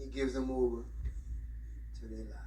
He gives them over to their lives.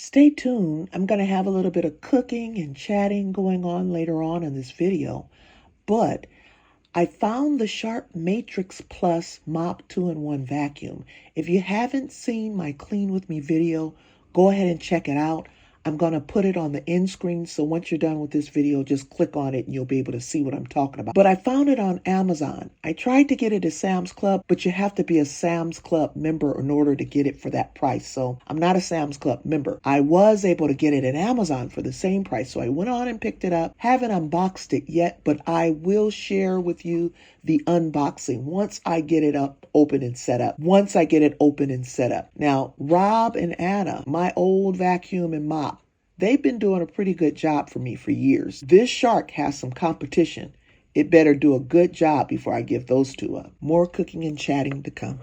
Stay tuned. I'm going to have a little bit of cooking and chatting going on later on in this video. But I found the Sharp Matrix Plus Mop 2-in-1 vacuum. If you haven't seen my Clean With Me video, go ahead and check it out. I'm going to put it on the end screen, so once you're done with this video, just click on it and you'll be able to see what I'm talking about. But I found it on Amazon. I tried to get it at Sam's Club, but you have to be a Sam's Club member in order to get it for that price. So I'm not a Sam's Club member. I was able to get it at Amazon for the same price, so I went on and picked it up. Haven't unboxed it yet, but I will share with you the unboxing once I get it up, open, and set up. Now, Rob and Anna, my old vacuum and mop, they've been doing a pretty good job for me for years. This Shark has some competition. It better do a good job before I give those two up. More cooking and chatting to come.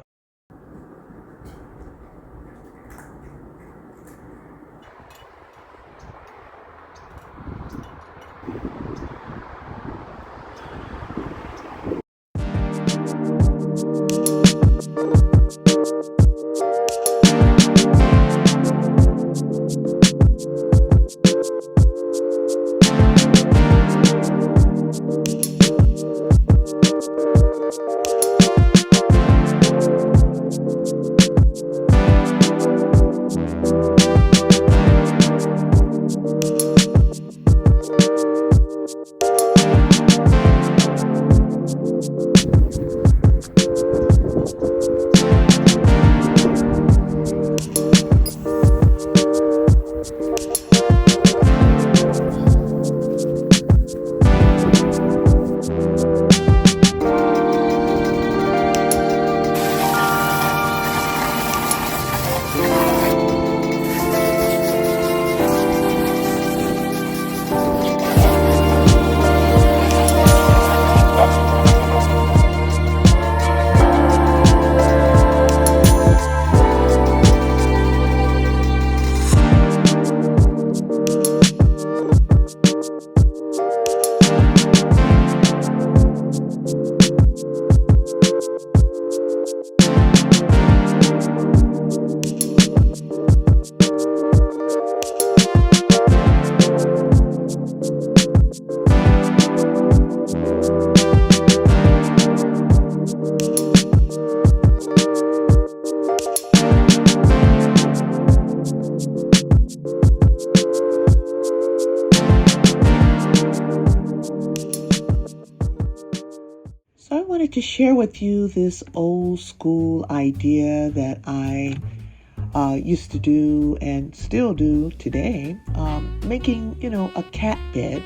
So I wanted to share with you this old school idea that I used to do and still do today, making, a cat bed.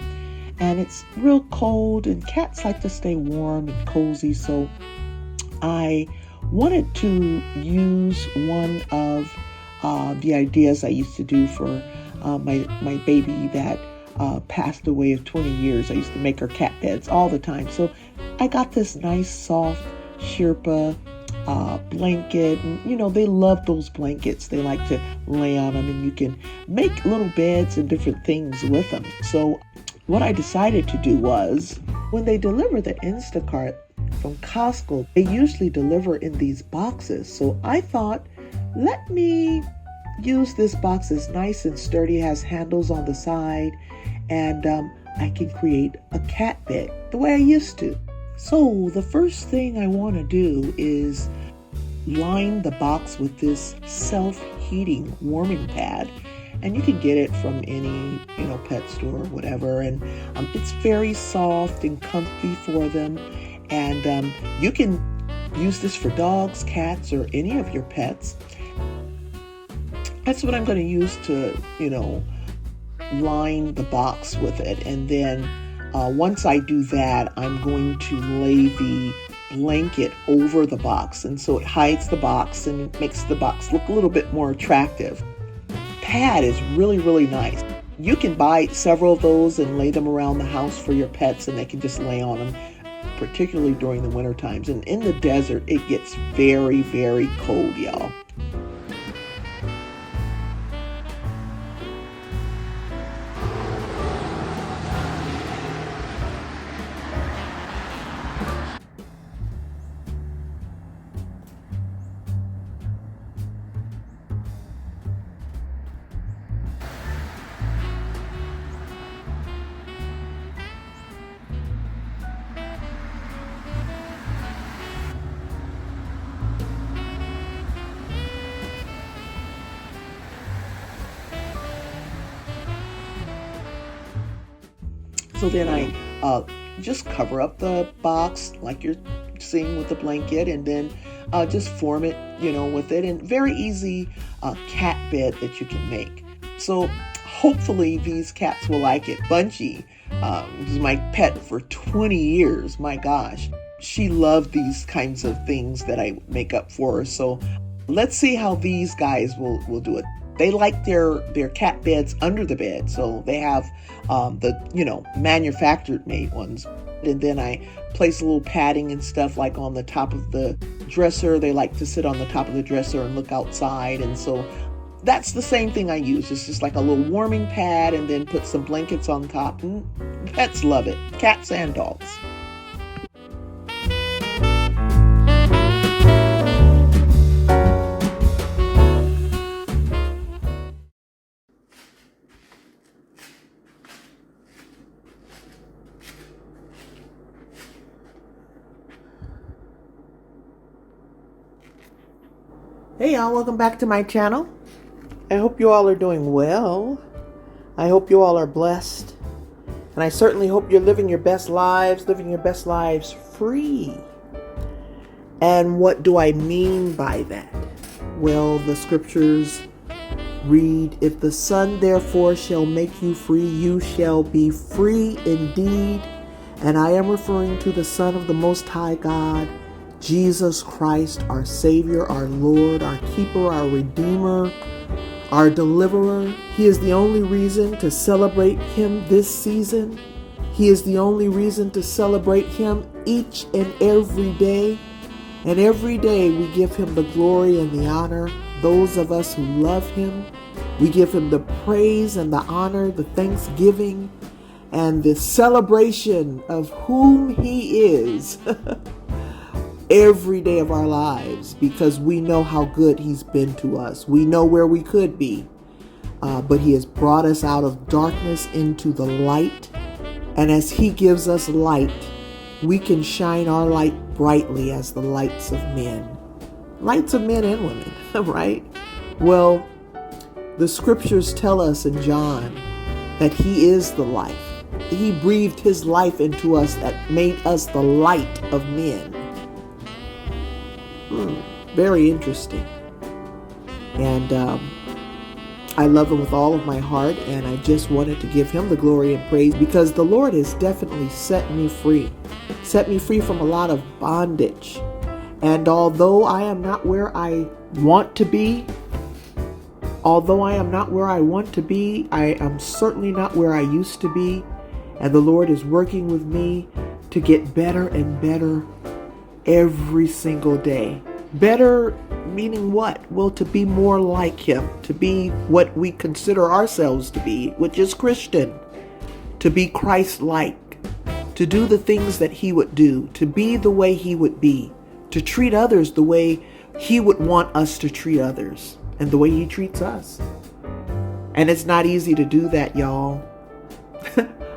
And it's real cold and cats like to stay warm and cozy. So I wanted to use one of the ideas I used to do for my baby that passed away of 20 years. I used to make her cat beds all the time. So I got this nice soft Sherpa blanket. And, they love those blankets. They like to lay on them, and you can make little beds and different things with them. So what I decided to do was, when they deliver the Instacart from Costco, they usually deliver in these boxes. So I thought, let me use this box. It's nice and sturdy, has handles on the side, and I can create a cat bed the way I used to. So the first thing I want to do is line the box with this self-heating warming pad. And you can get it from any, pet store or whatever. And it's very soft and comfy for them. And you can use this for dogs, cats, or any of your pets. That's what I'm going to use to, line the box with it. And then once I do that, I'm going to lay the blanket over the box. And so it hides the box and it makes the box look a little bit more attractive. Pad is really, really nice. You can buy several of those and lay them around the house for your pets, and they can just lay on them, particularly during the winter times. And in the desert, it gets very, very cold, y'all. So then I just cover up the box like you're seeing with the blanket, and then just form it, with it. And very easy cat bed that you can make. So hopefully these cats will like it. Bunchy was my pet for 20 years. My gosh. She loved these kinds of things that I make up for her. So let's see how these guys will do it. They like their cat beds under the bed, so they have the manufactured made ones. And then I place a little padding and stuff like on the top of the dresser. They like to sit on the top of the dresser and look outside, and so that's the same thing I use. It's just like a little warming pad, and then put some blankets on top. And pets love it, cats and dogs. Hey y'all, welcome back to my channel. I hope you all are doing well. I hope you all are blessed. And I certainly hope you're living your best lives free. And what do I mean by that? Well, the scriptures read, "If the Son therefore shall make you free, you shall be free indeed." And I am referring to the Son of the Most High God, Jesus Christ, our Savior, our Lord, our Keeper, our Redeemer, our Deliverer. He is the only reason to celebrate Him this season. He is the only reason to celebrate Him each and every day. And every day we give Him the glory and the honor. Those of us who love Him, we give Him the praise and the honor, the thanksgiving, and the celebration of whom He is. Every day of our lives, because we know how good He's been to us. We know where we could be, but He has brought us out of darkness into the light. And as he gives us light, we can shine our light brightly as the lights of men. Lights of men and women, right? Well, the scriptures tell us in John that he is the life. He breathed his life into us that made us the light of men. Very interesting. And I love him with all of my heart, and I just wanted to give him the glory and praise because the Lord has definitely set me free from a lot of bondage. And although I am not where I want to be, I am certainly not where I used to be. And the Lord is working with me to get better and better every single day. Better meaning what? Well, to be more like him, to be what we consider ourselves to be, which is Christian, to be Christ-like, to do the things that he would do, to be the way he would be, to treat others the way he would want us to treat others, and the way he treats us. And it's not easy to do that, y'all.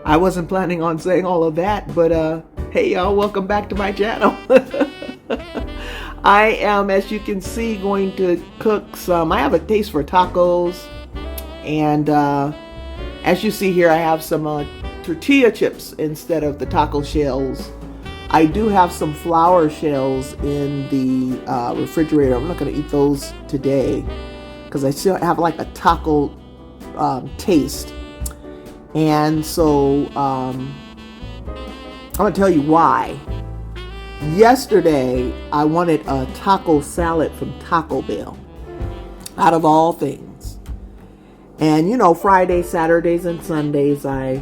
I wasn't planning on saying all of that, but hey y'all, welcome back to my channel. I am, as you can see, going to cook I have a taste for tacos, and as you see here, I have some tortilla chips instead of the taco shells. I do have some flour shells in the refrigerator. I'm not going to eat those today because I still have like a taco taste. And so I'm going to tell you why. Yesterday, I wanted a taco salad from Taco Bell, out of all things. And you know, Fridays, Saturdays, and Sundays, I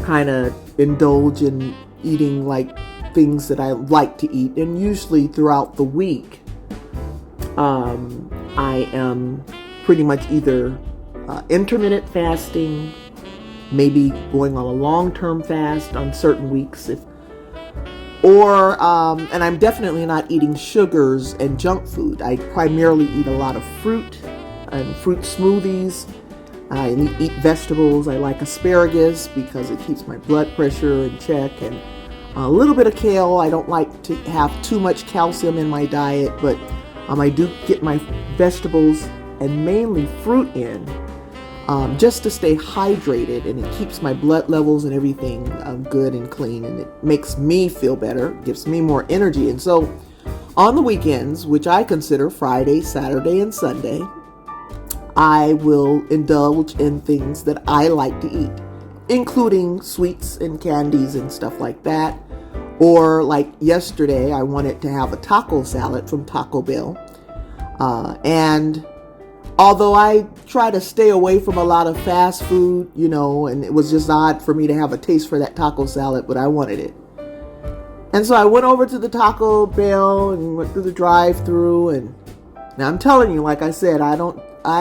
kind of indulge in eating like things that I like to eat. And usually throughout the week, I am pretty much either intermittent fasting, maybe going on a long-term fast on certain weeks, and I'm definitely not eating sugars and junk food. I primarily eat a lot of fruit and fruit smoothies. I eat vegetables. I like asparagus because it keeps my blood pressure in check, and a little bit of kale. I don't like to have too much calcium in my diet, but I do get my vegetables and mainly fruit in, just to stay hydrated, and it keeps my blood levels and everything good and clean, and it makes me feel better, gives me more energy. And so on the weekends, which I consider Friday, Saturday, and Sunday, I will indulge in things that I like to eat, including sweets and candies and stuff like that. Or like yesterday, I wanted to have a taco salad from Taco Bell, and although I try to stay away from a lot of fast food, you know, and it was just odd for me to have a taste for that taco salad, but I wanted it. And so I went over to the Taco Bell and went through the drive-thru, and now I'm telling you, like I said, I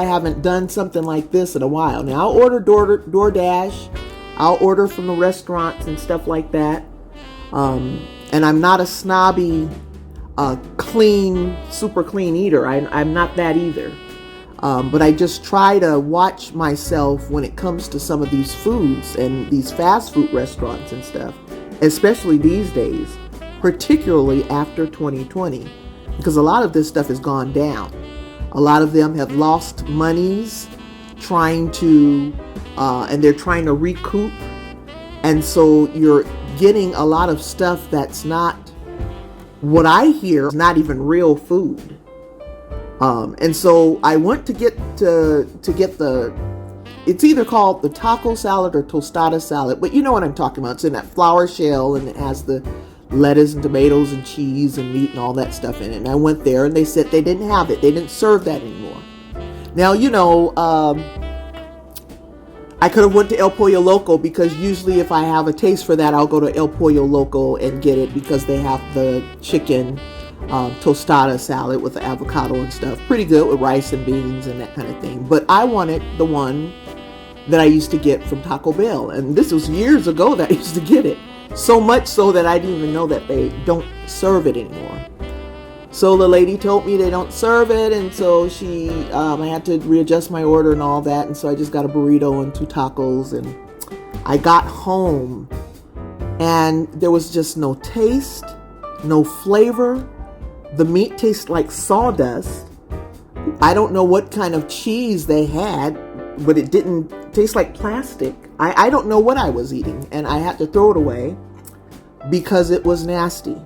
haven't done something like this in a while. Now I'll order DoorDash, I'll order from the restaurants and stuff like that. And I'm not a snobby, super clean eater. I'm not that either. But I just try to watch myself when it comes to some of these foods and these fast food restaurants and stuff, especially these days, particularly after 2020, because a lot of this stuff has gone down. A lot of them have lost monies trying to, and they're trying to recoup. And so you're getting a lot of stuff that's not, what I hear, is not even real food. And so I went to get it's either called the taco salad or tostada salad, but you know what I'm talking about. It's in that flour shell, and it has the lettuce and tomatoes and cheese and meat and all that stuff in it. And I went there, and they said they didn't have it. They didn't serve that anymore. Now, you know, I could have went to El Pollo Loco, because usually if I have a taste for that, I'll go to El Pollo Loco and get it, because they have the chicken tostada salad with the avocado and stuff. Pretty good with rice and beans and that kind of thing. But I wanted the one that I used to get from Taco Bell. And this was years ago that I used to get it. So much so that I didn't even know that they don't serve it anymore. So the lady told me they don't serve it, and so I had to readjust my order and all that, and so I just got a burrito and 2 tacos, and I got home and there was just no taste, no flavor. The meat tastes like sawdust. I don't know what kind of cheese they had, but it didn't taste like plastic. I don't know what I was eating, and I had to throw it away because it was nasty.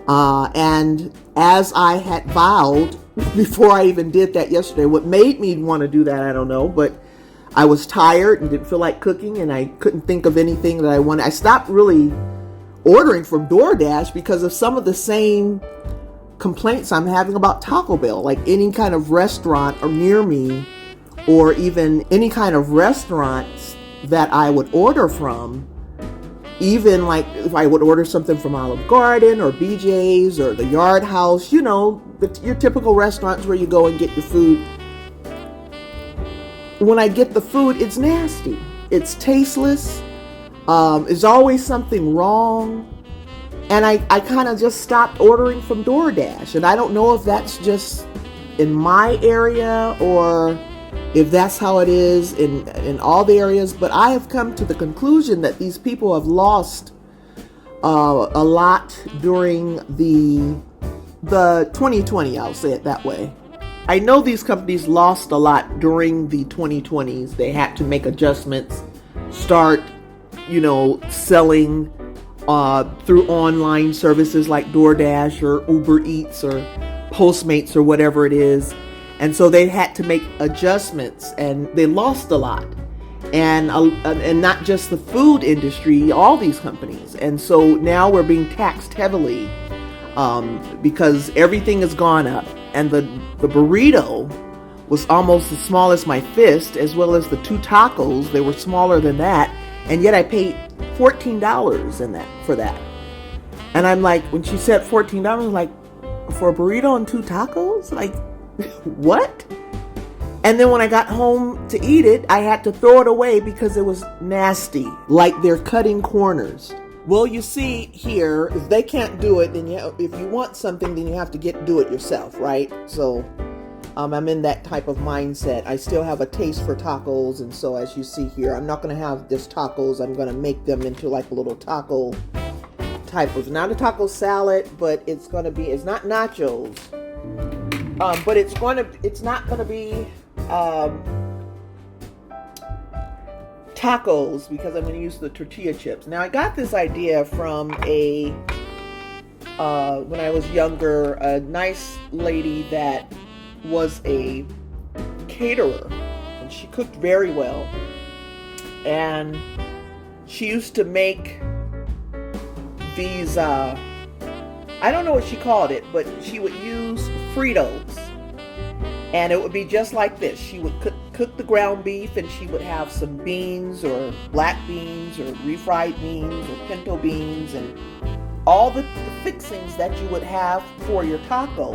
And as I had vowed before I even did that yesterday, what made me want to do that, I don't know, but I was tired and didn't feel like cooking, and I couldn't think of anything that I wanted. I stopped really ordering from DoorDash because of some of the same complaints I'm having about Taco Bell. Like any kind of restaurant or near me, or even any kind of restaurants that I would order from, even like if I would order something from Olive Garden or BJ's or the Yard House, you know, your typical restaurants where you go and get your food. When I get the food, it's nasty. It's tasteless. There's always something wrong. And I kind of just stopped ordering from DoorDash. And I don't know if that's just in my area or if that's how it is in all the areas. But I have come to the conclusion that these people have lost a lot during the 2020, I'll say it that way. I know these companies lost a lot during the 2020s. They had to make adjustments, start, selling through online services like DoorDash or Uber Eats or Postmates or whatever it is. And so they had to make adjustments, and they lost a lot. And not just the food industry, all these companies. And so now we're being taxed heavily because everything has gone up. And the burrito was almost as small as my fist, as well as the 2 tacos. They were smaller than that. And yet I paid $14 for that. And I'm like, when she said $14, like, for a burrito and 2 tacos? Like, what? And then when I got home to eat it, I had to throw it away because it was nasty. Like they're cutting corners. Well, you see here, if they can't do it, then if you want something, then you have to do it yourself, right? So I'm in that type of mindset. I still have a taste for tacos, and so as you see here, I'm not going to have just tacos. I'm going to make them into like a little taco type of, not a taco salad, but it's not nachos. But it's not going to be tacos, because I'm going to use the tortilla chips. Now, I got this idea from when I was younger, a nice lady that was a caterer, and she cooked very well. And she used to make these, I don't know what she called it, but she would use Fritos. And it would be just like this. She would cook the ground beef, and she would have some beans or black beans or refried beans or pinto beans and all the fixings that you would have for your taco.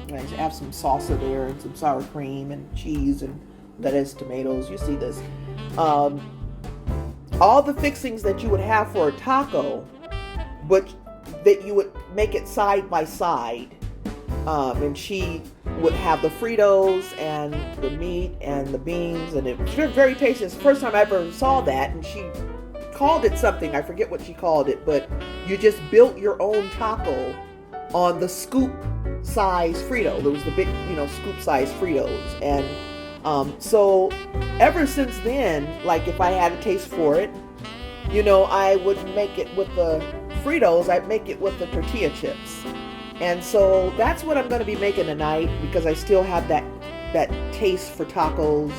And I have some salsa there and some sour cream and cheese and lettuce, tomatoes. You see this. All the fixings that you would have for a taco, but that you would make it side by side. And she would have the Fritos and the meat and the beans, and it was very tasty. It's the first time I ever saw that, and she called it something. I forget what she called it, but you just built your own taco on the scoop size Frito. There was the big, scoop size Fritos. And so ever since then, like if I had a taste for it, I would make it with the Fritos. I'd make it with the tortilla chips. And so that's what I'm going to be making tonight, because I still have that taste for tacos,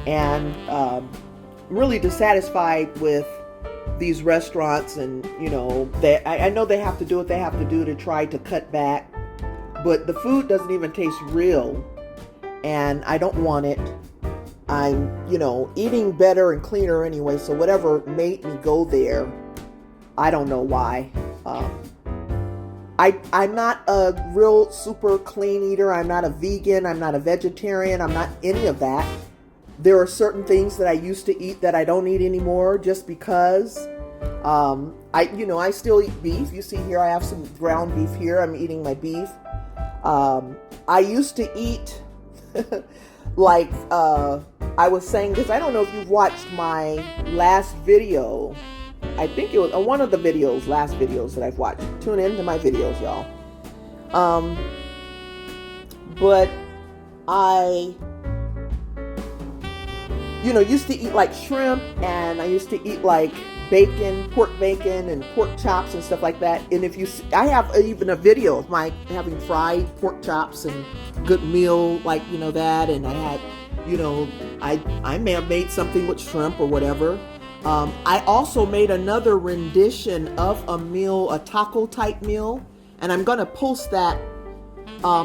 and I'm really dissatisfied with these restaurants. And, I know they have to do what they have to do to try to cut back, but the food doesn't even taste real, and I don't want it. I'm, eating better and cleaner anyway, so whatever made me go there, I don't know why. I'm not a real super clean eater. I'm not a vegan. I'm not a vegetarian. I'm not any of that. There are certain things that I used to eat that I don't eat anymore just because. I still eat beef. You see here, I have some ground beef here. I'm eating my beef. I used to eat like I was saying this, I don't know if you've watched my last video. I think it was one of the last videos that I've watched. Tune in to my videos, y'all. But I, used to eat like shrimp, and I used to eat like bacon, pork bacon, and pork chops and stuff like that. And I have even a video of my having fried pork chops and good meal, like, that. And I had, I may have made something with shrimp or whatever. I also made another rendition of a meal, a taco type meal. And I'm going to post that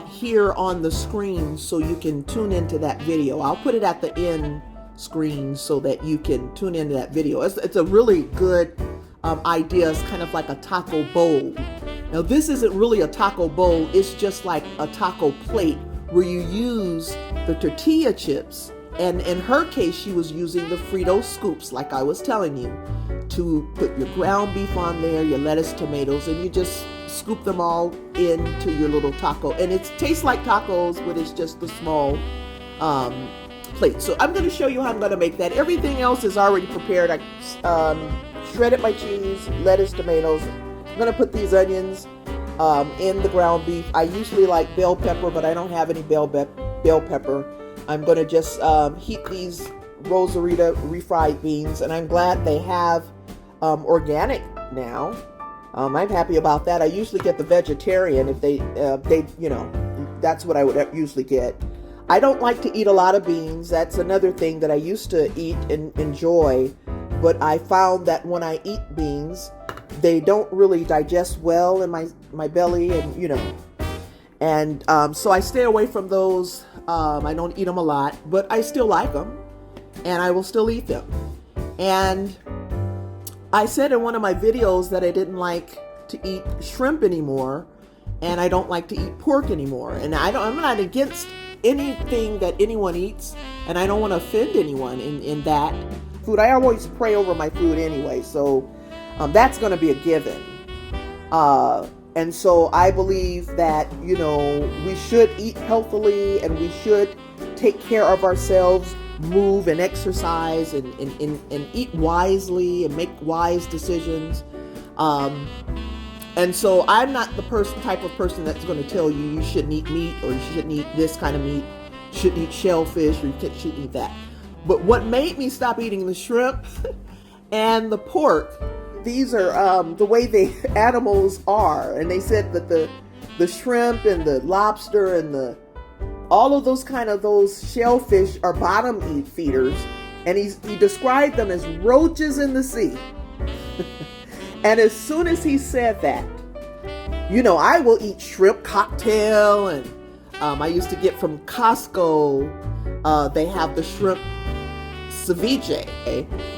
here on the screen so you can tune into that video. I'll put it at the end screen so that you can tune into that video. It's a really good idea. It's kind of like a taco bowl. Now, this isn't really a taco bowl. It's just like a taco plate where you use the tortilla chips. And in her case, she was using the Frito scoops, like I was telling you, to put your ground beef on there, your lettuce, tomatoes, and you just scoop them all into your little taco. And it tastes like tacos, but it's just a small plate. So I'm going to show you how I'm going to make that. Everything else is already prepared. I shredded my cheese, lettuce, tomatoes. I'm going to put these onions in the ground beef. I usually like bell pepper, but I don't have any bell pepper. I'm going to just heat these Rosarita refried beans, and I'm glad they have organic now. I'm happy about that. I usually get the vegetarian if they that's what I would usually get. I don't like to eat a lot of beans. That's another thing that I used to eat and enjoy, but I found that when I eat beans, they don't really digest well in my belly, and so I stay away from those. I don't eat them a lot, but I still like them, and I will still eat them. And I said in one of my videos that I didn't like to eat shrimp anymore, and I don't like to eat pork anymore. And I'm not against anything that anyone eats, and I don't want to offend anyone in that food. I always pray over my food anyway, so that's going to be a given. And so I believe that, we should eat healthily, and we should take care of ourselves, move and exercise, and eat wisely and make wise decisions. And so I'm not the type of person that's going to tell you shouldn't eat meat, or you shouldn't eat this kind of meat, you shouldn't eat shellfish, or you shouldn't eat that. But what made me stop eating the shrimp and the pork, these are the way the animals are. And they said that the shrimp and the lobster and all of those those shellfish are bottom feeders. And he described them as roaches in the sea. And as soon as he said that, I will eat shrimp cocktail. And I used to get from Costco, they have the shrimp ceviche,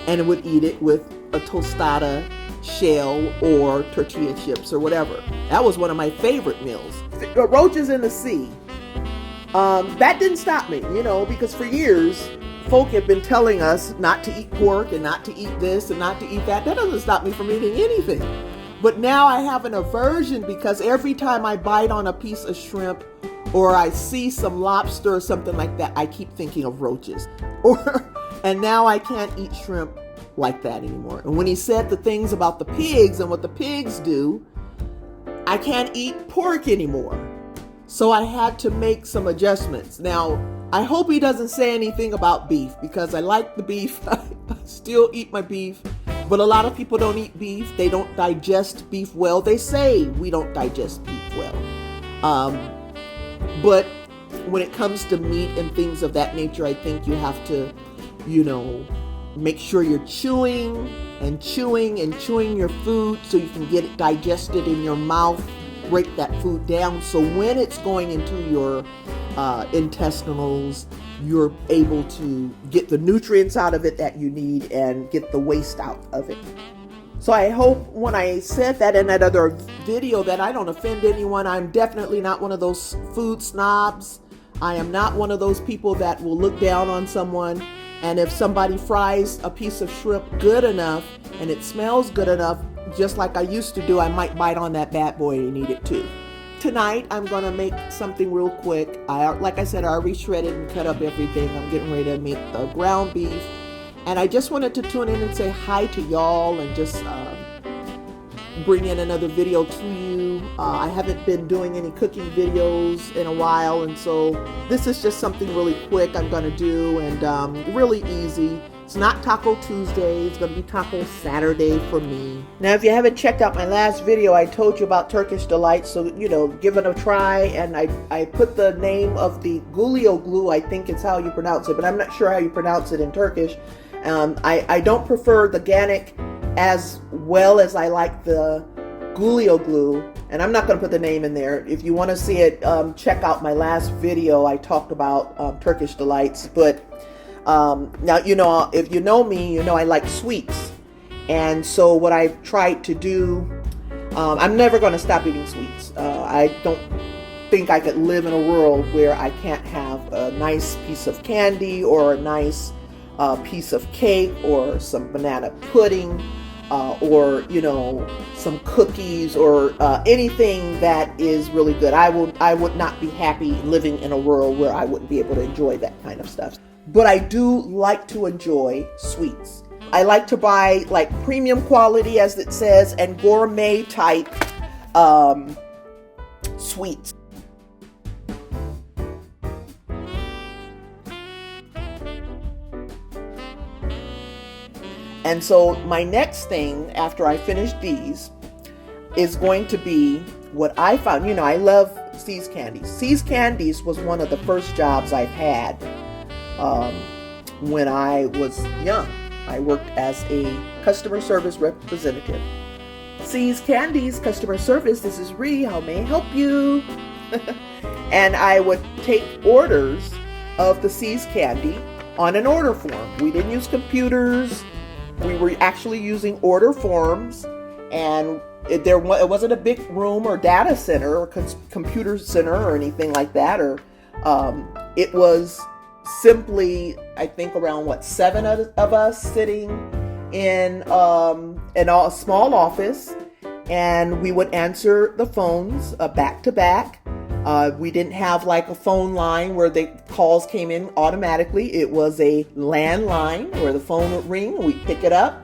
and I would eat it with a tostada shell or tortilla chips or whatever. That was one of my favorite meals. Roaches in the sea. That didn't stop me, because for years, folk have been telling us not to eat pork and not to eat this and not to eat that. That doesn't stop me from eating anything. But now I have an aversion, because every time I bite on a piece of shrimp or I see some lobster or something like that, I keep thinking of roaches. And now I can't eat shrimp like that anymore. And when he said the things about the pigs and what the pigs do, I can't eat pork anymore. So I had to make some adjustments. Now, I hope he doesn't say anything about beef, because I like the beef. I still eat my beef. But a lot of people don't eat beef. They don't digest beef well. They say we don't digest beef well. But when it comes to meat and things of that nature, I think you have to, make sure you're chewing and chewing and chewing your food so you can get it digested in your mouth, break that food down. So when it's going into your intestinals, you're able to get the nutrients out of it that you need and get the waste out of it. So I hope when I said that in that other video that I don't offend anyone. I'm definitely not one of those food snobs. I am not one of those people that will look down on someone. And if somebody fries a piece of shrimp good enough and it smells good enough, just like I used to do, I might bite on that bad boy and eat it too. tonight I'm gonna make something real quick. Like I said, I already shredded and cut up everything. I'm getting ready to make the ground beef. And I just wanted to tune in and say hi to y'all and just bring in another video to you. I haven't been doing any cooking videos in a while, and so this is just something really quick I'm gonna do, and really easy. It's not Taco Tuesday, it's gonna be Taco Saturday for me. Now, if you haven't checked out my last video, I told you about Turkish Delight, so give it a try. And I put the name of the gulio glue, I think it's how you pronounce it, but I'm not sure how you pronounce it in Turkish. I don't prefer the Ganik as well as I like the gulio glue, and I'm not going to put the name in there. If you want to see it, check out my last video. I talked about Turkish Delights, but now, if you know me, I like sweets. And so what I've tried to do, I'm never going to stop eating sweets. I don't think I could live in a world where I can't have a nice piece of candy or a nice piece of cake or some banana pudding, or some cookies, or anything that is really good. I would not be happy living in a world where I wouldn't be able to enjoy that kind of stuff. But I do like to enjoy sweets. I like to buy like premium quality, as it says, and gourmet type sweets. And so my next thing after I finish these is going to be what I found. I love See's Candies. See's Candies was one of the first jobs I've had when I was young. I worked as a customer service representative. See's Candies customer service, this is Ree, how may I help you? And I would take orders of the See's Candy on an order form. We didn't use computers. We were actually using order forms, and it wasn't a big room or data center or computer center or anything like that. Or it was simply, I think, around 7 of us sitting in a small office, and we would answer the phones back to back. We didn't have like a phone line where the calls came in automatically. It was a landline where the phone would ring, we'd pick it up,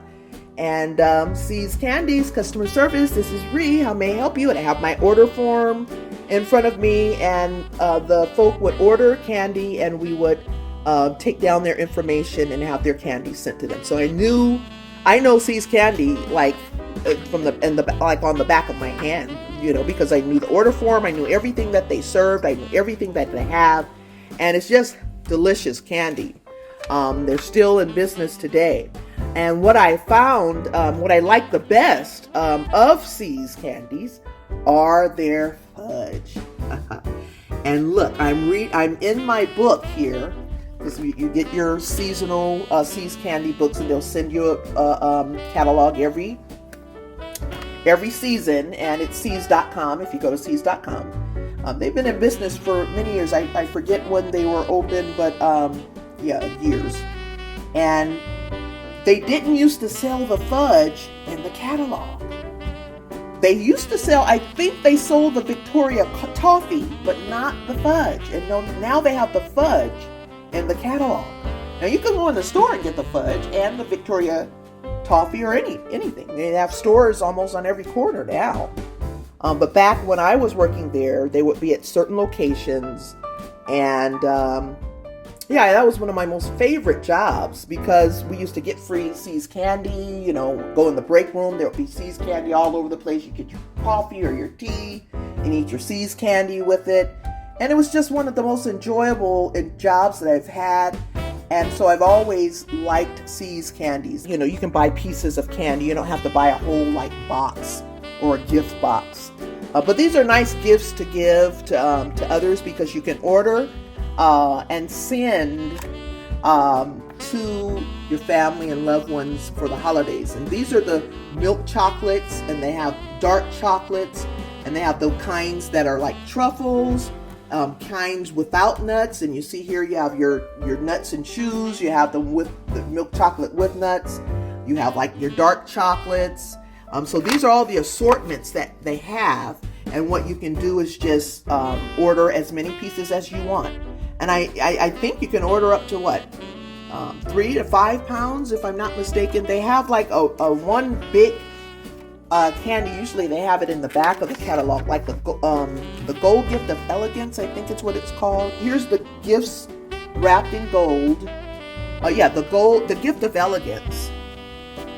and See's Candies customer service, this is Ree, how may I help you? And I have my order form in front of me, and the folk would order candy, and we would take down their information and have their candy sent to them. So I know See's Candy like on the back of my hand, because I knew the order form, I knew everything that they served, I knew everything that they have, and it's just delicious candy. They're still in business today. And what I found, what I like the best of See's Candies are their fudge. And look, I'm in my book here, because you get your seasonal See's Candy books, and they'll send you a catalog every season, and it's See's.com if you go to See's.com. They've been in business for many years. I forget when they were open, but years. And they didn't used to sell the fudge in the catalog. They used to sell, I think they sold the Victoria toffee, but not the fudge. And now they have the fudge in the catalog. Now you can go in the store and get the fudge and the Victoria toffee or anything. They have stores almost on every corner now. But back when I was working there, they would be at certain locations. And that was one of my most favorite jobs, because we used to get free See's Candy, go in the break room, there would be See's Candy all over the place. You get your coffee or your tea and eat your See's Candy with it. And it was just one of the most enjoyable jobs that I've had. And so I've always liked See's Candies. You can buy pieces of candy. You don't have to buy a whole box or a gift box. But these are nice gifts to give to others, because you can order and send to your family and loved ones for the holidays. And these are the milk chocolates, and they have dark chocolates, and they have the kinds that are like truffles, kinds without nuts. And you see here you have your nuts and chews. You have them with the milk chocolate with nuts. You have like your dark chocolates. So these are all the assortments that they have. And what you can do is just order as many pieces as you want. And I think you can order up to what? 3 to 5 pounds, if I'm not mistaken. They have like a one big candy. Usually they have it in the back of the catalog, like the gold gift of elegance, I think it's what it's called. Here's the gifts wrapped in gold. Yeah, the gift of elegance.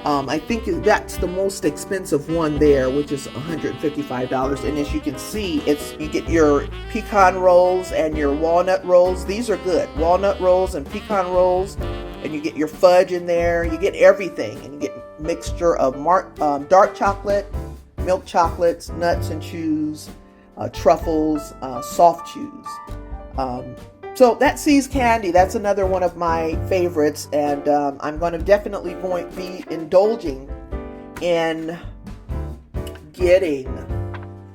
I think that's the most expensive one there, which is $155. And as you can see, you get your pecan rolls and your walnut rolls. These are good. Walnut rolls and pecan rolls. And you get your fudge in there. You get everything. And you get a mixture of dark chocolate, milk chocolates, nuts and chews, truffles, soft chews. So that See's candy, that's another one of my favorites, and I'm going to definitely be indulging in getting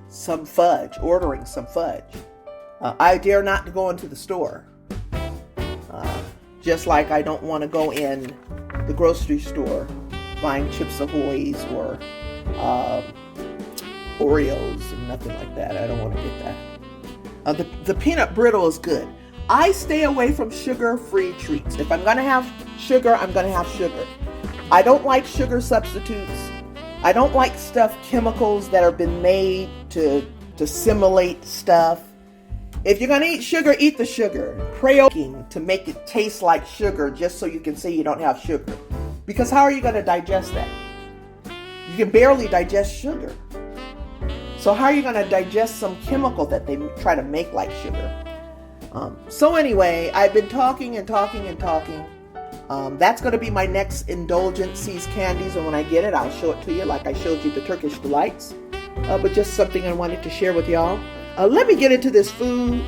some fudge, ordering some fudge. I dare not to go into the store, just like I don't want to go in the grocery store buying Chips Ahoy's or Oreos and nothing like that. I don't want to get that. The peanut brittle is good. I stay away from sugar-free treats. If I'm going to have sugar, I'm going to have sugar. I don't like sugar substitutes. I don't like chemicals that have been made to simulate stuff. If you're going to eat sugar, eat the sugar. Pray to make it taste like sugar just so you can say you don't have sugar. Because how are you going to digest that? You can barely digest sugar. So how are you going to digest some chemical that they try to make like sugar? So anyway, I've been talking and talking and talking. That's going to be my next indulgent See's candies, and when I get it, I'll show it to you like I showed you the Turkish delights. But just something I wanted to share with y'all. Let me get into this food.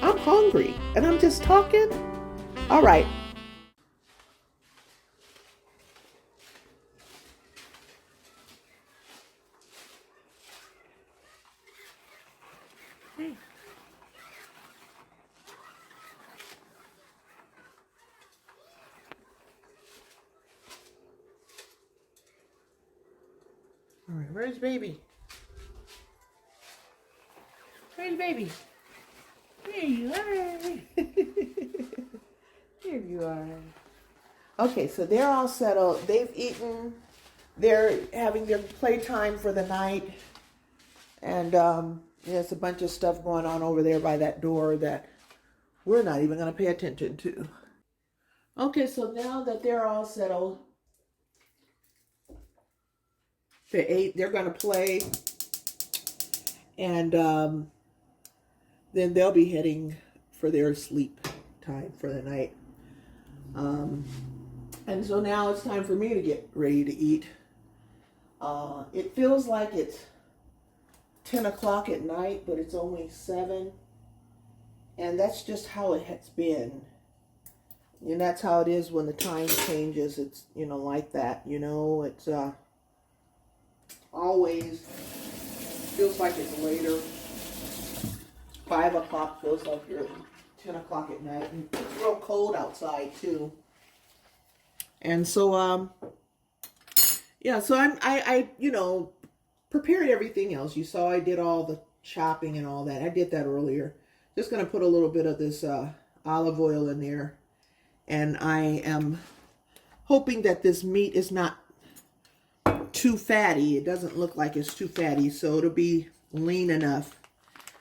I'm hungry, and I'm just talking. All right. Hey. All right, where's baby? Where's baby? There you are. Here you are. Okay, so they're all settled. They've eaten. They're having their playtime for the night. And there's a bunch of stuff going on over there by that door that we're not even going to pay attention to. Okay, so now that they're all settled, they ate, they're going to play, and then they'll be heading for their sleep time for the night. And so now it's time for me to get ready to eat. It feels like it's 10 o'clock at night, but it's only 7. And that's just how it has been. And that's how it is when the time changes. It's, like that, it's always feels like it's later. 5 o'clock feels like you're 10 o'clock at night. And it's real cold outside too. And so, yeah, so I prepared everything else. You saw I did all the chopping and all that. I did that earlier. Just going to put a little bit of this olive oil in there. And I am hoping that this meat is not too fatty. It doesn't look like it's too fatty, so it'll be lean enough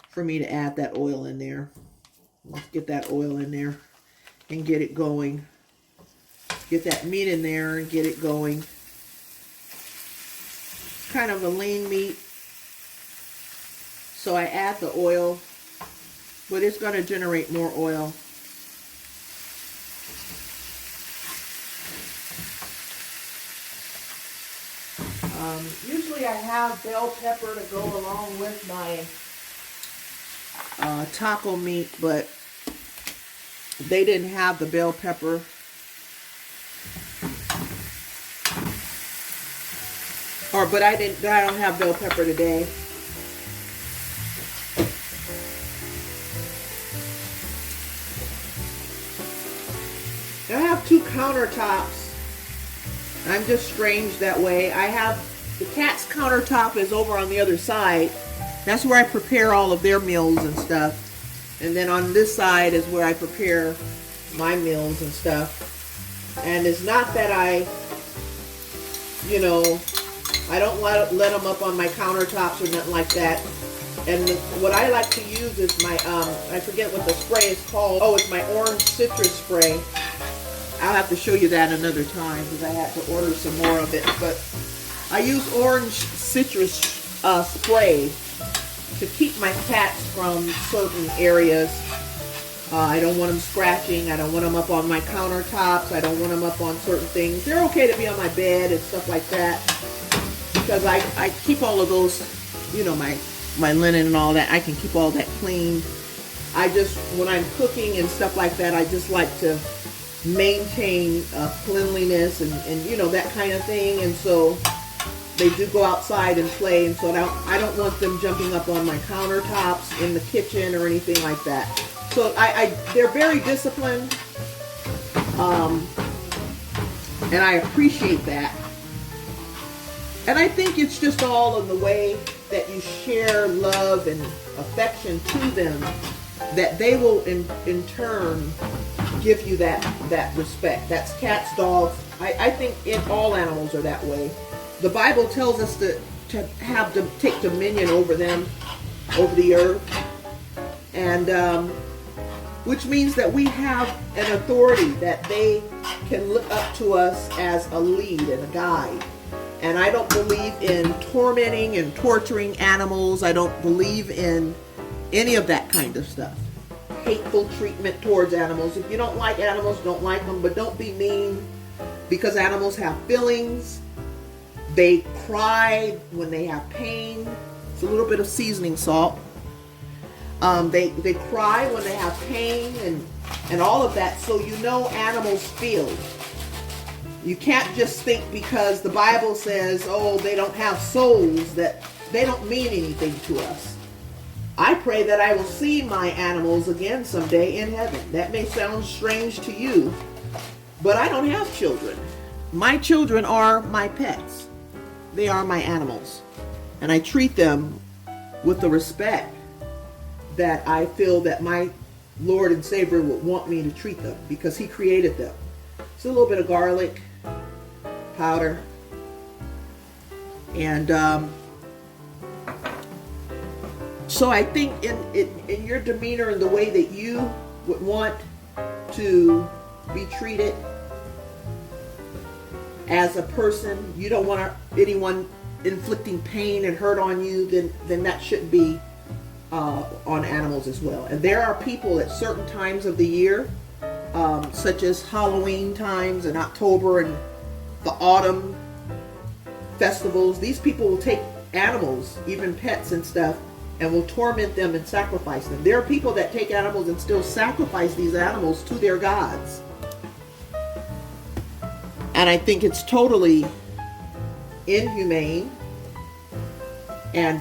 for me to add that oil in there. Let's get that oil in there and get it going. Get that meat in there and get it going. Kind of a lean meat. So I add the oil, but it's going to generate more oil. Usually I have bell pepper to go along with my taco meat, but they didn't have the bell pepper. But I don't have bell pepper today. I have 2 countertops. I'm just strange that way. I have the cat's countertop is over on the other side, That's where I prepare all of their meals and stuff. And then on this side is where I prepare my meals and stuff. And it's not that I don't let them up on my countertops or nothing like that. And what I like to use is my, I forget what the spray is called. Oh, it's my orange citrus spray. I'll have to show you that another time because I had to order some more of it. But I use orange citrus spray to keep my cats from certain areas. I don't want them scratching. I don't want them up on my countertops. I don't want them up on certain things. They're okay to be on my bed and stuff like that because I keep all of those, my linen and all that. I can keep all that clean. I just, when I'm cooking and stuff like that, I just like to maintain cleanliness and that kind of thing. And so they do go outside and play, and so I don't want them jumping up on my countertops in the kitchen or anything like that. So they're very disciplined, and I appreciate that. And I think it's just all in the way that you share love and affection to them that they will in turn give you that respect. That's cats, dogs. I think all animals are that way. The Bible tells us to have to take dominion over them, over the earth, and which means that we have an authority that they can look up to us as a lead and a guide. And I don't believe in tormenting and torturing animals. I don't believe in any of that kind of stuff. Hateful treatment towards animals. If you don't like animals, don't like them, but don't be mean, because animals have feelings. They cry when they have pain. It's a little bit of seasoning salt. They cry when they have pain and all of that. So animals feel. You can't just think because the Bible says, oh, they don't have souls, that they don't mean anything to us. I pray that I will see my animals again someday in heaven. That may sound strange to you, but I don't have children. My children are my pets. They are my animals. And I treat them with the respect that I feel that my Lord and Savior would want me to treat them, because He created them. It's a little bit of garlic powder. And so I think in your demeanor and the way that you would want to be treated as a person, you don't want anyone inflicting pain and hurt on you, then that shouldn't be on animals as well. And there are people at certain times of the year, such as Halloween times and October and the autumn festivals. These people will take animals, even pets and stuff, and will torment them and sacrifice them. There are people that take animals and still sacrifice these animals to their gods. And I think it's totally inhumane. And,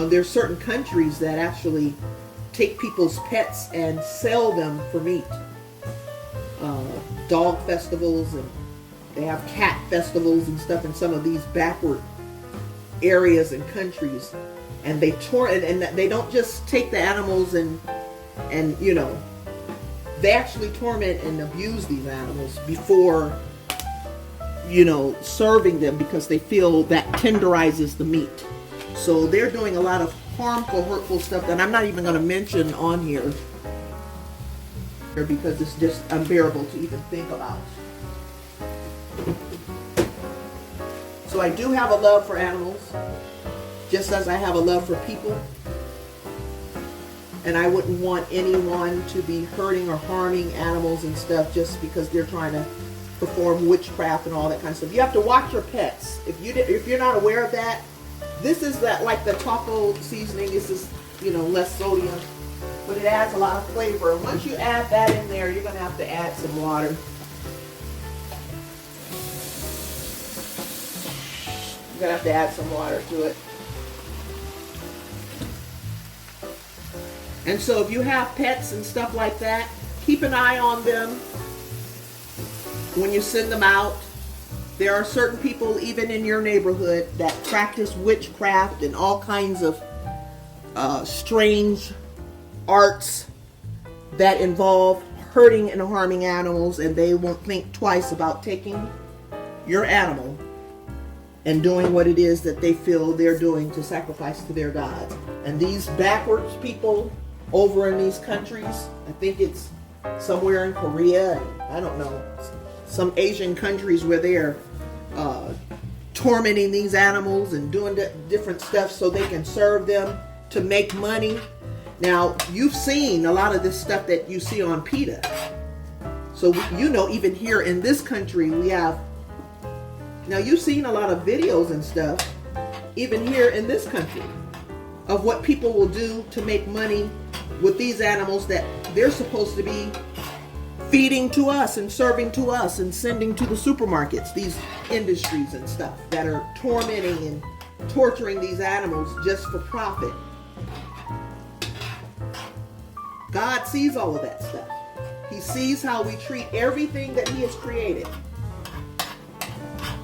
there's certain countries that actually take people's pets and sell them for meat. Dog festivals, and they have cat festivals and stuff in some of these backward areas and countries. And they and they don't just take the animals and they actually torment and abuse these animals before serving them, because they feel that tenderizes the meat. So they're doing a lot of harmful, hurtful stuff that I'm not even going to mention on here, because it's just unbearable to even think about. So I do have a love for animals, just as I have a love for people. And I wouldn't want anyone to be hurting or harming animals and stuff just because they're trying to perform witchcraft and all that kind of stuff. You have to watch your pets. If you're not aware of that, this is like the taco seasoning. This is less sodium, but it adds a lot of flavor. And once you add that in there, you're going to have to add some water. You're going to have to add some water to it. And so if you have pets and stuff like that, keep an eye on them when you send them out. There are certain people even in your neighborhood that practice witchcraft and all kinds of strange arts that involve hurting and harming animals, and they won't think twice about taking your animal and doing what it is that they feel they're doing to sacrifice to their gods. And these backwards people over in these countries, I think it's somewhere in Korea, and I don't know, some Asian countries where they're tormenting these animals and doing different stuff so they can serve them to make money. Now, you've seen a lot of this stuff that you see on PETA. So, you know, even here in this country, we have, now you've seen a lot of videos and stuff, even here in this country, of what people will do to make money with these animals that they're supposed to be feeding to us and serving to us and sending to the supermarkets, these industries and stuff that are tormenting and torturing these animals just for profit. God sees all of that stuff. He sees how we treat everything that He has created.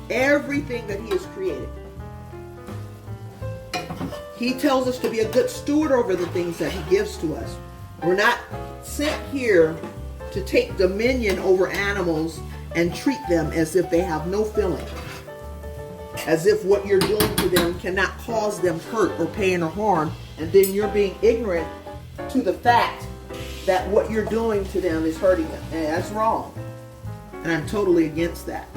Everything that He has created. He tells us to be a good steward over the things that He gives to us. We're not sent here to take dominion over animals and treat them as if they have no feeling. As if what you're doing to them cannot cause them hurt or pain or harm, and then you're being ignorant to the fact that what you're doing to them is hurting them. And that's wrong. And I'm totally against that.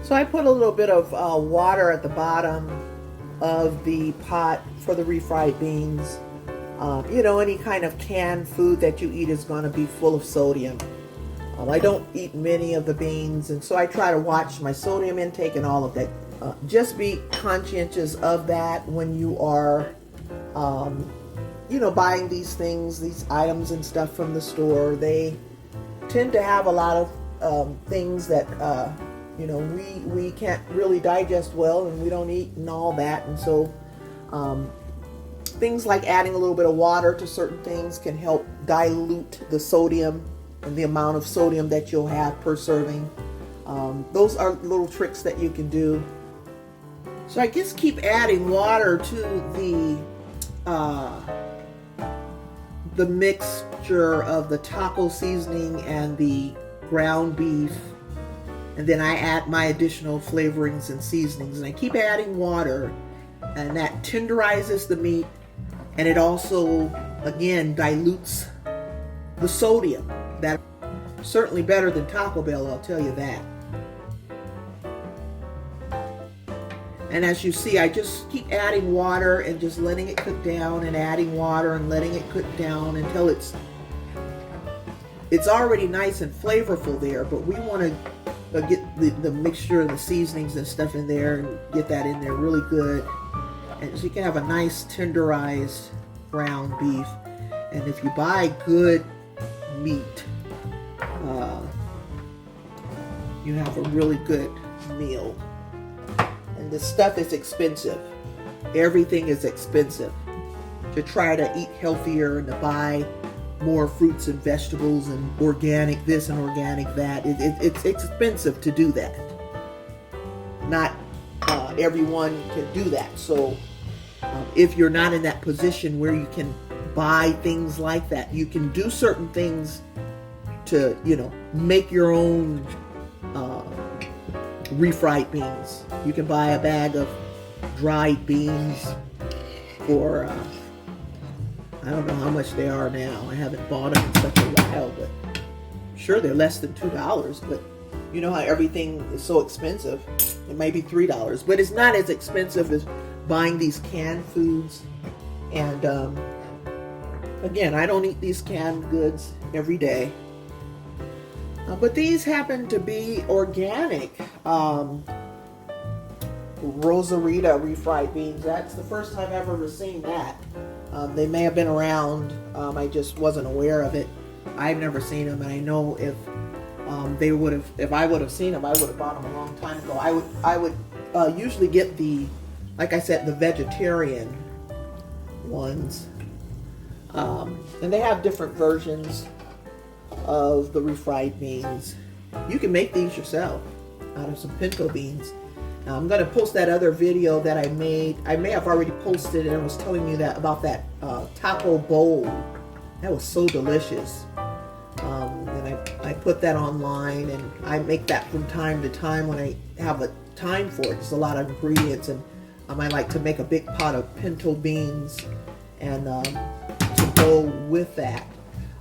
So I put a little bit of water at the bottom of the pot for the refried beans. You know, any kind of canned food that you eat is going to be full of sodium. I don't eat many of the beans, and so I try to watch my sodium intake and all of that. Just be conscientious of that when you are, you know, buying these things, these items and stuff from the store. They tend to have a lot of things that, you know, we can't really digest well, and we don't eat and all that. And so things like adding a little bit of water to certain things can help dilute the sodium and the amount of sodium that you'll have per serving. Those are little tricks that you can do. So I just keep adding water to the mixture of the taco seasoning and the ground beef. And then I add my additional flavorings and seasonings. And I keep adding water, and that tenderizes the meat. And it also, again, dilutes the sodium. That's certainly better than Taco Bell, I'll tell you that. And as you see, I just keep adding water and just letting it cook down, and adding water and letting it cook down until it's already nice and flavorful there. But we want to get the mixture of the seasonings and stuff in there and get that in there really good. And so you can have a nice tenderized ground beef. And if you buy good meat, you have a really good meal. And this stuff is expensive. Everything is expensive. To try to eat healthier and to buy more fruits and vegetables and organic this and organic that, it's expensive to do that. Not everyone can do that. So if you're not in that position where you can buy things like that, you can do certain things to, you know, make your own refried beans. You can buy a bag of dried beans for I don't know how much they are now. I haven't bought them in such a while, but I'm sure they're less than $2. But you know how everything is so expensive. It may be $3, but it's not as expensive as buying these canned foods. And again, I don't eat these canned goods every day. But these happen to be organic Rosarita refried beans. That's the first time I've ever seen that. They may have been around. I just wasn't aware of it. I've never seen them, and I know if They would have, if I would have seen them, I would have bought them a long time ago. I would usually get the, like I said, the vegetarian ones, and they have different versions of the refried beans. You can make these yourself out of some pinto beans. Now, I'm going to post that other video that I made. I may have already posted and I was telling you that about that taco bowl. That was so delicious. And I put that online, and I make that from time to time when I have a time for it. There's a lot of ingredients, and I like to make a big pot of pinto beans and to go with that.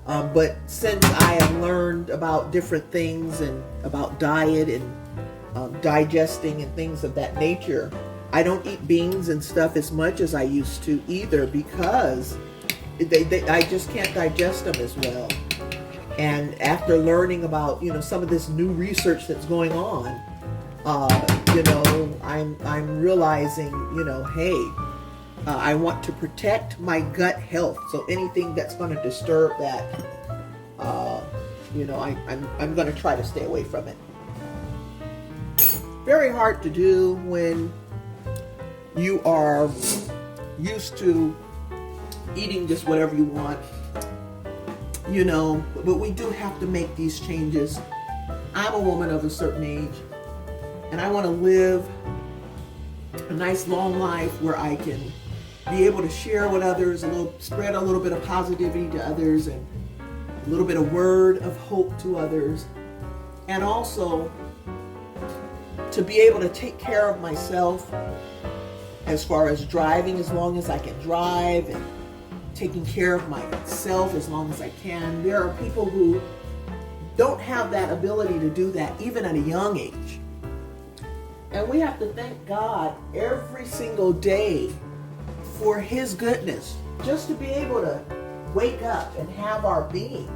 But since I have learned about different things and about diet and digesting and things of that nature, I don't eat beans and stuff as much as I used to either, because I just can't digest them as well. And after learning about, some of this new research that's going on, I'm realizing, hey, I want to protect my gut health. So anything that's going to disturb that, I'm going to try to stay away from it. Very hard to do when you are used to eating just whatever you want, but we do have to make these changes. I'm a woman of a certain age, and I want to live a nice long life where I can be able to share with others, spread a little bit of positivity to others, and a little bit of word of hope to others, and also to be able to take care of myself as far as driving as long as I can drive, and taking care of myself as long as I can. There are people who don't have that ability to do that even at a young age. And we have to thank God every single day for His goodness, just to be able to wake up and have our being,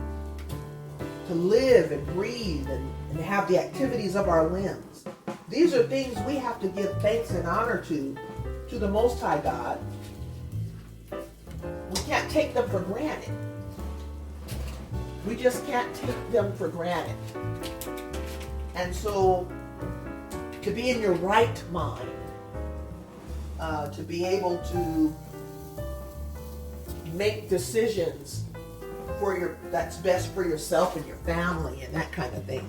to live and breathe and have the activities of our limbs. These are things we have to give thanks and honor to the Most High God. We can't take them for granted. We just can't take them for granted. And so, to be in your right mind, to be able to make decisions that's best for yourself and your family and that kind of thing.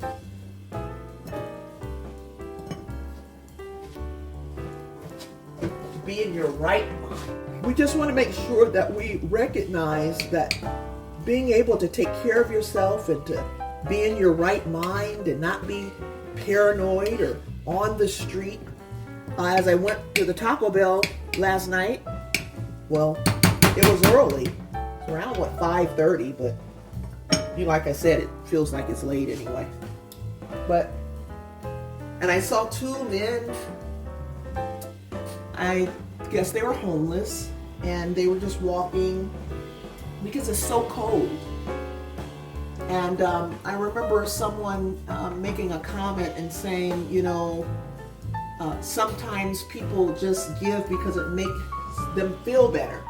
To be in your right mind. We just want to make sure that we recognize that being able to take care of yourself and to be in your right mind and not be paranoid or on the street. As I went to the Taco Bell last night, well, it was early. It's around, 5:30, but like I said, it feels like it's late anyway. And I saw two men. I guess they were homeless, and they were just walking because it's so cold. And I remember someone making a comment and saying, sometimes people just give because it makes them feel better,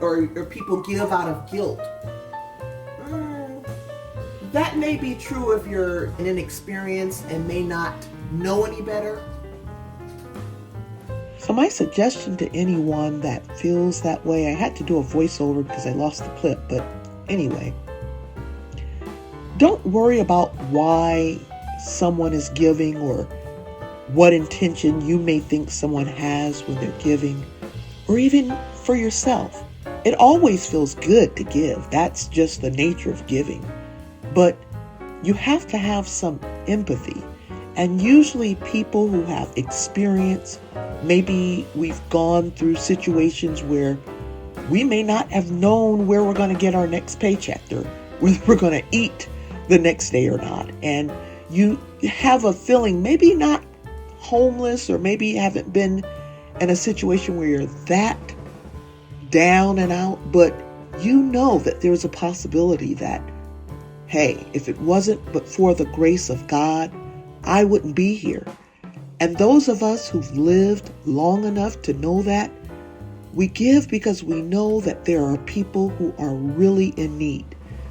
or people give out of guilt. That may be true if you're inexperienced and may not know any better. So my suggestion to anyone that feels that way, I had to do a voiceover because I lost the clip, but anyway, don't worry about why someone is giving or what intention you may think someone has when they're giving, or even for yourself. It always feels good to give. That's just the nature of giving. But you have to have some empathy. And usually people who have experience, maybe we've gone through situations where we may not have known where we're going to get our next paycheck, or whether we're going to eat the next day or not. And you have a feeling, maybe not homeless, or maybe you haven't been in a situation where you're that down and out, but you know that there's a possibility that, hey, if it wasn't but for the grace of God, I wouldn't be here. And those of us who've lived long enough to know that, we give because we know that there are people who are really in need.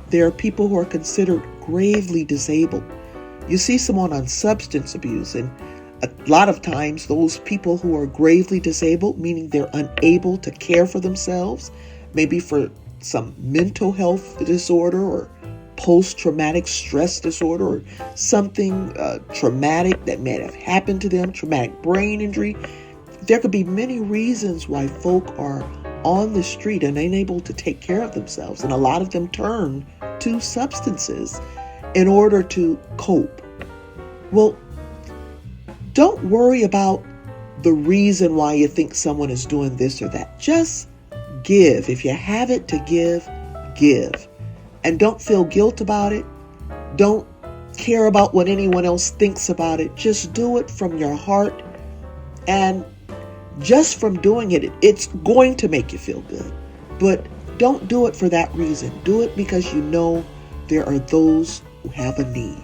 There are people who are considered gravely disabled. You see someone on substance abuse, and a lot of times those people who are gravely disabled, meaning they're unable to care for themselves, maybe for some mental health disorder or post-traumatic stress disorder or something traumatic that may have happened to them, traumatic brain injury. There could be many reasons why folk are on the street and unable to take care of themselves, and a lot of them turn to substances in order to cope. Well, don't worry about the reason why you think someone is doing this or that. Just give. If you have it to give, give. And don't feel guilt about it. Don't care about what anyone else thinks about it. Just do it from your heart. And just from doing it, it's going to make you feel good. But don't do it for that reason. Do it because you know there are those who have a need.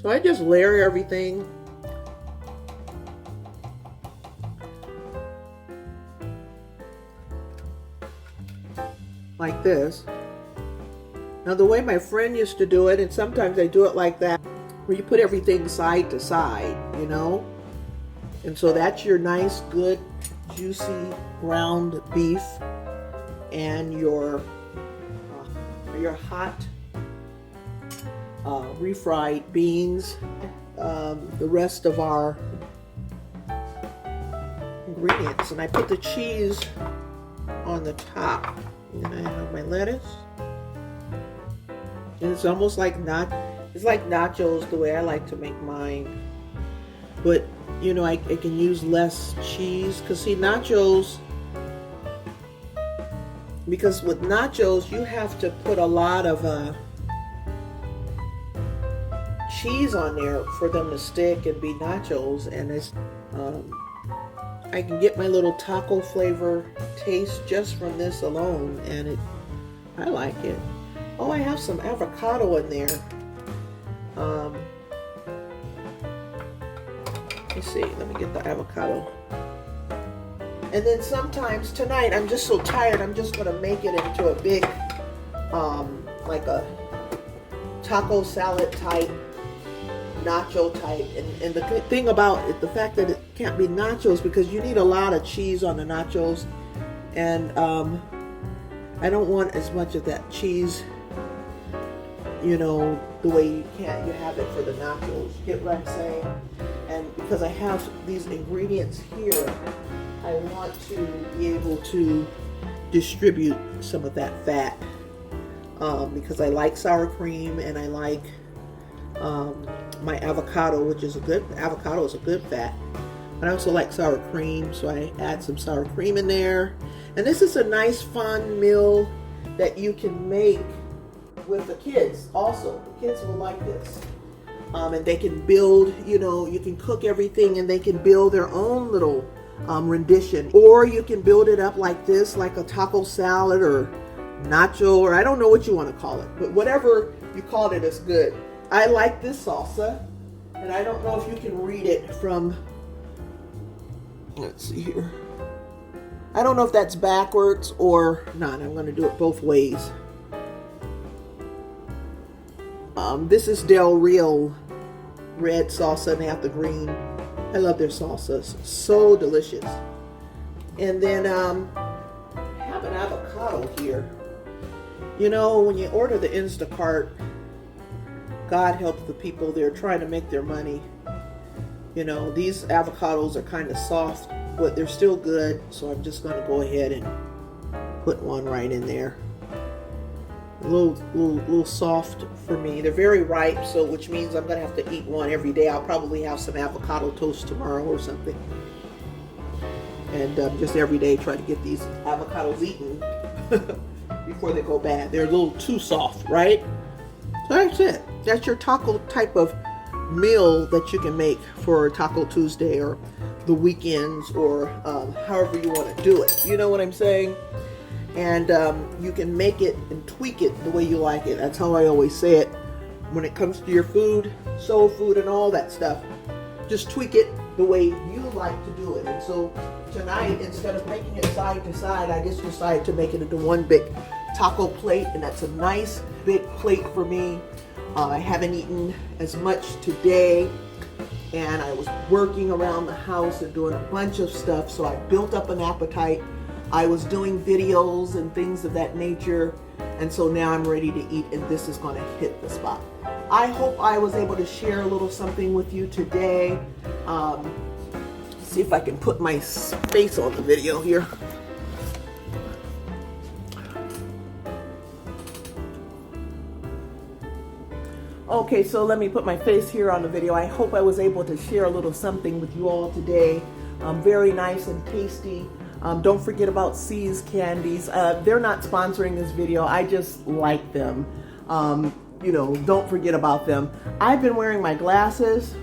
So I just layer everything like this. Now the way my friend used to do it, and sometimes I do it like that, where you put everything side to side, you know? And so that's your nice, good, juicy ground beef and your hot refried beans, the rest of our ingredients. And I put the cheese on the top. And then I have my lettuce. And it's almost like it's like nachos the way I like to make mine. But, you know, I can use less cheese. Because, see, nachos, because with nachos, you have to put a lot of cheese on there for them to stick and be nachos. And it's I can get my little taco flavor taste just from this alone, and I like it. Oh, I have some avocado in there. Let's see, let me get the avocado. And then sometimes tonight, I'm just so tired, I'm just gonna make it into a big, like a taco salad type, nacho type. And the good thing about it, the fact that it can't be nachos, because you need a lot of cheese on the nachos, and I don't want as much of that cheese, you know, the way you have it for the nachos. You get what I'm saying? And because I have these ingredients here, I want to be able to distribute some of that fat, because I like sour cream, and I like my avocado, which is avocado is a good fat. But I also like sour cream, so I add some sour cream in there. And this is a nice fun meal that you can make with the kids also. The kids will like this. And they can build, you know, you can cook everything, and they can build their own little rendition. Or you can build it up like this, like a taco salad or nacho, or I don't know what you want to call it, but whatever you call it is good. I like this salsa, and I don't know if you can read it from, let's see here. I don't know if that's backwards or not. I'm going to do it both ways. This is Del Rio red salsa, and they have the green. I love their salsas. So delicious. And then I have an avocado here. You know, when you order the Instacart, God help the people. They're trying to make their money. You know, these avocados are kind of soft, but they're still good. So I'm just going to go ahead and put one right in there. A little soft for me. They're very ripe, so which means I'm going to have to eat one every day. I'll probably have some avocado toast tomorrow or something. And just every day try to get these avocados eaten before they go bad. They're a little too soft, right? So that's it. That's your taco type of meal that you can make for Taco Tuesday or the weekends, or however you want to do it. You know what I'm saying? And you can make it and tweak it the way you like it. That's how I always say it when it comes to your food, soul food, and all that stuff. Just tweak it the way you like to do it. And so tonight, instead of making it side to side, I just decided to make it into one big taco plate, and that's a nice big plate for me. I haven't eaten as much today, and I was working around the house and doing a bunch of stuff, so I built up an appetite. I was doing videos and things of that nature, and so now I'm ready to eat, and this is going to hit the spot. I hope I was able to share a little something with you today. See if I can put my face on the video here. Okay, so let me put my face here on the video. I hope I was able to share a little something with you all today. Very nice and tasty. Don't forget about C's candies. They're not sponsoring this video. I just like them. You know, don't forget about them. I've been wearing my glasses.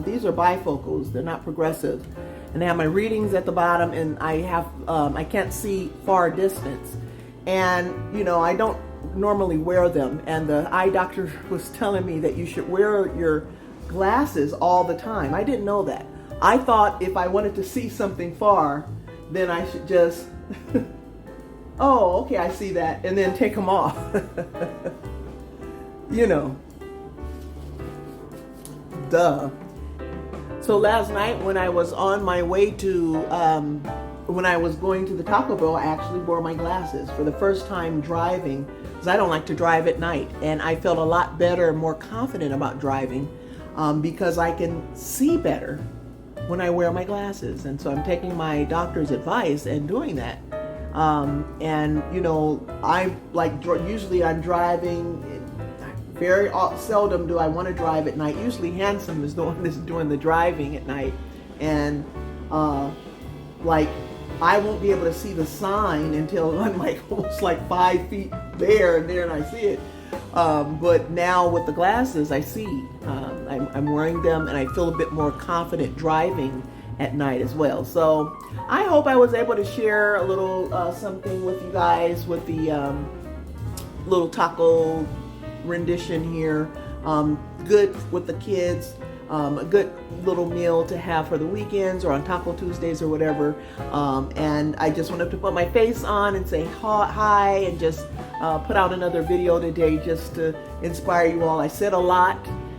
These are bifocals. They're not progressive. And they have my readings at the bottom, and I can't see far distance. And, you know, I don't normally wear them. And the eye doctor was telling me that you should wear your glasses all the time. I didn't know that. I thought if I wanted to see something far, then I should just, oh, okay, I see that, and then take them off. You know, duh. So last night when I was on my way to, when I was going to the Taco Bell, I actually wore my glasses for the first time driving, because I don't like to drive at night, and I felt a lot better and more confident about driving because I can see better when I wear my glasses. And so I'm taking my doctor's advice and doing that. And you know, I like, usually I'm driving, very seldom do I want to drive at night. Usually Handsome is the one that's doing the driving at night. And like, I won't be able to see the sign until I'm like almost like 5 feet there, and I see it. But now with the glasses, I see. I'm wearing them, and I feel a bit more confident driving at night as well. So I hope I was able to share a little something with you guys with the little taco rendition here. Good with the kids. A good little meal to have for the weekends or on Taco Tuesdays or whatever. And I just wanted to put my face on and say hi, and just put out another video today just to inspire you all. I said a lot,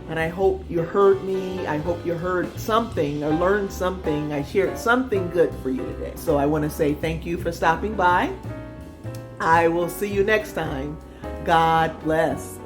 and I hope you heard me. I hope you heard something or learned something. I shared something good for you today. So I want to say thank you for stopping by. I will see you next time. God bless.